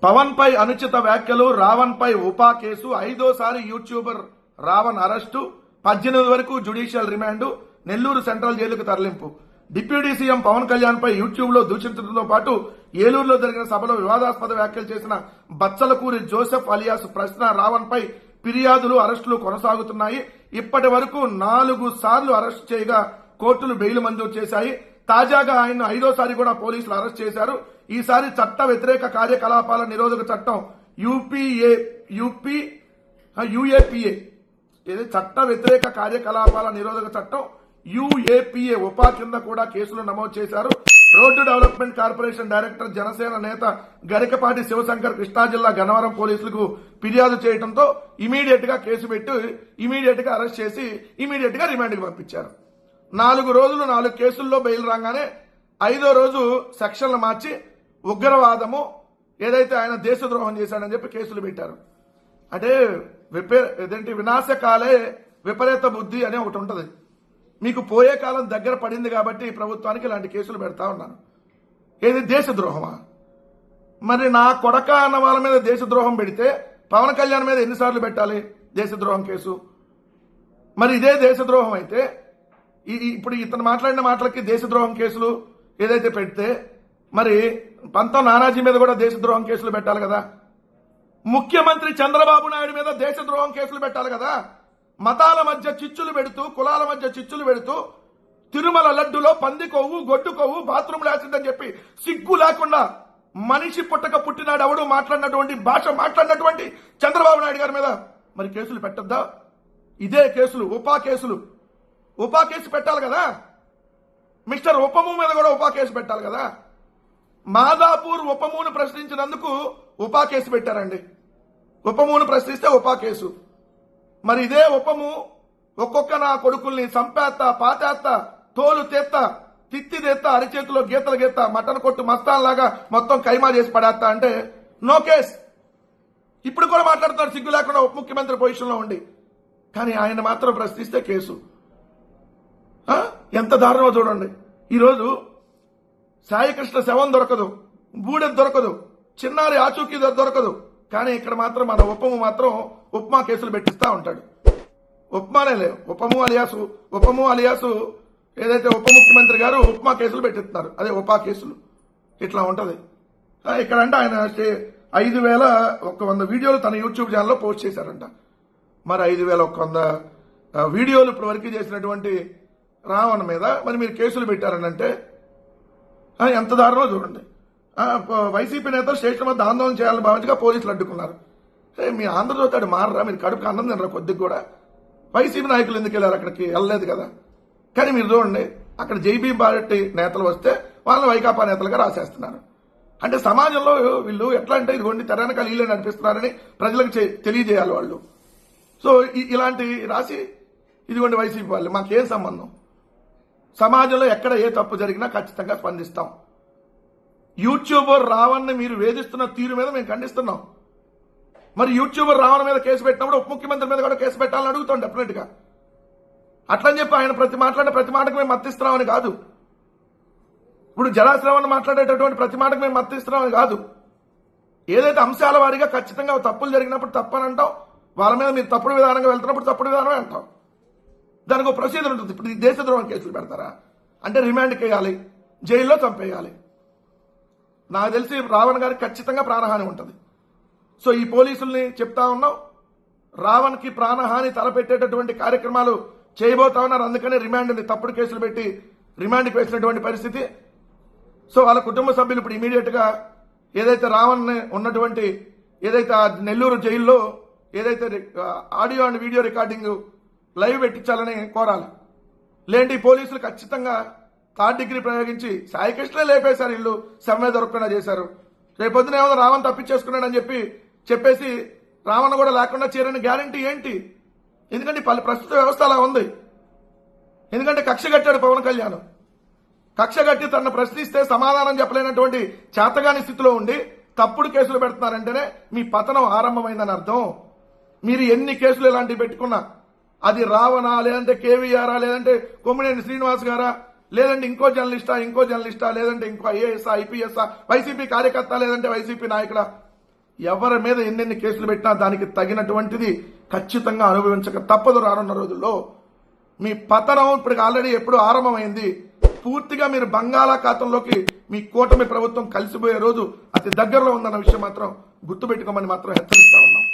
పవన్ పై అనుచిత వ్యాఖ్యలు, రావణ్ పై ఉపా కేసు, 5వ యూట్యూబర్ రావణ్ అరెస్టు, 18 వరకు జ్యుడిషియల్ రిమాండ్, నెల్లూరు సెంట్రల్ జైలుకు తరలింపు. డిప్యూటీ సీఎం పవన్ కళ్యాణ్ పై యూట్యూబ్ లో దూషించడంతో పాటు ఏలూరులో జరిగిన సభలో వివాదాస్పద వ్యాఖ్యలు చేసిన బచ్చలకూరి జోసెఫ్ అలియాస్ ప్రశ్న రావణ్ పై ఫిర్యాదులు, అరెస్టులు కొనసాగుతున్నాయి. ఇప్పటి వరకు 4 సార్లు అరెస్టు చేయగా కోర్టులు బెయిల్ మంజూరు చేశాయి. తాజాగా ఆయన 5వ కూడా పోలీసులు అరెస్ట్ చేశారు. ఈసారి చట్ట వ్యతిరేక కార్యకలాపాల నిరోధక చట్టం యూఏపీఏ చట్ట వ్యతిరేక కార్యకలాపాల నిరోధక చట్టం యూఏపీఏ ఉపా కింద కూడా కేసులు నమోదు చేశారు. Road development corporation director, Janasena నేత గరికపాటి శివశంకర్ కృష్ణా జిల్లా గన్నవరం పోలీసులకు ఫిర్యాదు చేయడంతో ఇమీడియట్ గా కేసు పెట్టి ఇమీడియట్ గా అరెస్ట్ చేసి ఇమీడియట్ గా రిమాండ్ కి పంపించారు. 4 రోజులు 4 కేసుల్లో బెయిల్ రాగానే 5వ రోజు సెక్షన్లు మార్చి ఉగ్రవాదము ఏదైతే ఆయన దేశద్రోహం చేశాడని చెప్పి కేసులు పెట్టారు. అంటే వినాశకాలే విపరీత బుద్ధి అనే ఒకటి ఉంటది. మీకు పోయే కాలం దగ్గర పడింది కాబట్టి ప్రభుత్వానికి ఇలాంటి కేసులు పెడతా ఉన్నాను. ఏది దేశద్రోహమా? మరి నా కొడక అన్న వాళ్ళ మీద దేశద్రోహం పెడితే పవన్ కళ్యాణ్ మీద ఎన్నిసార్లు పెట్టాలి దేశద్రోహం కేసు? మరి ఇదే దేశద్రోహం అయితే ఇప్పుడు ఇతను మాట్లాడిన మాటలకి దేశద్రోహం కేసులు ఏదైతే పెడితే మరి పంతం నానాజీ మీద కూడా దేశద్రోహం కేసులు పెట్టాలి కదా. ముఖ్యమంత్రి చంద్రబాబు నాయుడు మీద దేశద్రోహం కేసులు పెట్టాలి కదా. మతాల మధ్య చిచ్చులు పెడుతూ, కులాల మధ్య చిచ్చులు పెడుతూ, తిరుమల లడ్డులో పంది కొవ్వు, గొడ్డు కొవ్వు బాత్రూంలో వేసిందని చెప్పి సిగ్గు లేకుండా మనిషి పుట్టక పుట్టినాడు ఎవడు మాట్లాడినటువంటి భాష మాట్లాడినటువంటి చంద్రబాబు నాయుడు గారి మీద మరి కేసులు పెట్టద్దా? ఇదే కేసులు ఉపా కేసు పెట్టాలి కదా. మిస్టర్ ఉపము మీద కూడా ఉపా కేసు పెట్టాలి కదా. మాదాపూర్ ఉపమును ప్రశ్నించినందుకు ఉపా కేసు పెట్టారండి. ఉపమును ప్రశ్నిస్తే ఉపా కేసు. మరి ఇదే ఉపము ఒక్కొక్క నా కొడుకుల్ని సంపేత్త, పాతేత్త, తోలు తెత్త, తిత్తి తెత్త, అరిచేతిలో గీతలు గీత, మటన్ కొట్టు మస్తాన్ లాగా మొత్తం కైమా చేసి పడేస్తా అంటే నో కేస్. ఇప్పుడు కూడా మాట్లాడుతున్నారు సిగ్గు లేకుండా ఉప ముఖ్యమంత్రి పొజిషన్ లో ఉండి. కానీ ఆయన మాత్రం ప్రశ్నిస్తే కేసు. ఎంత దారుణమో చూడండి. ఈరోజు సాయికృష్ణ శవం దొరకదు, బూడె దొరకదు, చిన్నారి ఆచూకీ దొరకదు. కానీ ఇక్కడ మాత్రం మన ఉపము మాత్రం ఉప్మా కేసులు పెట్టిస్తా ఉంటాడు. ఉప్మానే లేవు, ఉపము అలియాసు ఏదైతే ఉప ముఖ్యమంత్రి గారు ఉప్మా కేసులు పెట్టిస్తున్నారు, అదే ఉపా కేసులు. ఇట్లా ఉంటది ఇక్కడ. అంటే ఆయన 5,100 వీడియోలు తన యూట్యూబ్ ఛానల్లో పోస్ట్ చేశారంట. మరి 5,100 వీడియోలు ఇప్పటి వరకు చేసినటువంటి రావణ్ మీద మరి మీరు కేసులు పెట్టారనంటే ఎంత దారుణమో చూడండి. వైసీపీ నేతలు స్టేషన్ వద్ద ఆందోళన చేయాలని భావించగా పోలీసులు అడ్డుకున్నారు. మీ ఆంధ్రజ్యోతి మారరా? మీరు కడుపుకి అన్నం తినరా కొద్దిగా కూడా? వైసీపీ నాయకులు ఎందుకు వెళ్ళారు? అక్కడికి వెళ్ళలేదు కదా. కానీ మీరు చూడండి, అక్కడ జైబీ భారతి నేతలు వస్తే వాళ్ళని వైకాపా నేతలుగా రాసేస్తున్నారు. అంటే సమాజంలో వీళ్ళు ఎట్లా అంటే ఇదిగోండి తెరానకాల వీళ్ళే నడిపిస్తున్నారని ప్రజలకు తెలియజేయాలి వాళ్ళు. సో ఇలాంటి రాసి ఇదిగోండి వైసీపీ వాళ్ళు, మాకేం సంబంధం? సమాజంలో ఎక్కడ ఏ తప్పు జరిగినా ఖచ్చితంగా స్పందిస్తాం. యూట్యూబర్ రావణ్ని మీరు వేధిస్తున్న తీరు మీద మేము ఖండిస్తున్నాం. మరి యూట్యూబర్ రావణ్ మీద కేసు పెట్టినప్పుడు ఉప ముఖ్యమంత్రి మీద కూడా కేసు పెట్టాలని అడుగుతాం డెఫినెట్ గా. అట్లని చెప్పి ఆయన మాట్లాడిన ప్రతి మాటకు మేము మద్దతిస్తున్నామని కాదు. ఇప్పుడు జలాశ్రవాన్ని మాట్లాడేటటువంటి ప్రతి మాటకు మేము మద్దతిస్తున్నామని కాదు. ఏదైతే అంశాల వారీగా ఖచ్చితంగా తప్పులు జరిగినప్పుడు తప్పని అంటాం, వాళ్ళ మీద మీరు తప్పుడు విధానంగా వెళ్తున్నప్పుడు తప్పుడు విధానమే అంటాం. దానికి ఒక ప్రొసీజర్ ఉంటుంది. ఇప్పుడు ఈ దేశద్రోహం కేసులు పెడతారా అంటే రిమాండ్కి వేయాలి, జైల్లో చంపేయాలి. నాకు తెలిసి రావణ్ గారికి ఖచ్చితంగా ప్రాణహాని ఉంటుంది. సో ఈ పోలీసుల్ని చెప్తా ఉన్నాం, రావణ్కి ప్రాణహాని తలపెట్టేటటువంటి కార్యక్రమాలు చేయబోతా ఉన్నారు. అందుకని రిమాండ్ని తప్పుడు కేసులు పెట్టి రిమాండ్కి వేసినటువంటి పరిస్థితి. సో వాళ్ళ కుటుంబ సభ్యులు ఇప్పుడు ఇమీడియట్ గా ఏదైతే రావణ్ ఉన్నటువంటి ఏదైతే నెల్లూరు జైల్లో ఏదైతే audio and video recording live పెట్టించాలని కోరాలి. లేంటి పోలీసులు ఖచ్చితంగా 3rd డిగ్రీ ప్రయోగించి సాయికృష్ణ లేపేశారు. ఇల్లు శవమే దొరకకుండా చేశారు. రేపొద్దున ఏమో రావణ్ తప్పించేసుకున్నాడని చెప్పేసి రావణ్ కూడా లేకుండా చేరని గ్యారంటీ ఏంటి? ఎందుకంటే ప్రస్తుత వ్యవస్థ అలా ఉంది. ఎందుకంటే కక్ష కట్టాడు పవన్ కళ్యాణ్. కక్ష కట్టి తనను ప్రశ్నిస్తే సమాధానం చెప్పలేనటువంటి చేతగాని స్థితిలో ఉండి తప్పుడు కేసులు పెడుతున్నారంటేనే మీ పతనం ఆరంభమైందని అర్థం. మీరు ఎన్ని కేసులు ఇలాంటివి పెట్టుకున్నా, అది రావణా, లేదంటే కేవీఆరా, లేదంటే కొమ్మినేని శ్రీనివాస్ గారా, లేదంటే ఇంకో జర్నలిస్టా, లేదంటే ఇంకో ఐఏఎస్, ఐపీఎస్, వైసీపీ కార్యకర్త, లేదంటే వైసీపీ నాయకుడా, ఎవరి మీద ఎన్నెన్ని కేసులు పెట్టినా దానికి తగినటువంటిది ఖచ్చితంగా అనుభవించక తప్పదు. రానున్న రోజుల్లో మీ పతనం ఇప్పటికి ఆల్రెడీ ఎప్పుడు ఆరంభమైంది. పూర్తిగా మీరు బంగాళాఖాతంలోకి మీ కూటమి ప్రభుత్వం కలిసిపోయే రోజు అతి దగ్గరలో ఉందన్న విషయం మాత్రం గుర్తుపెట్టుకోమని మాత్రం హెచ్చరిస్తా ఉన్నాం.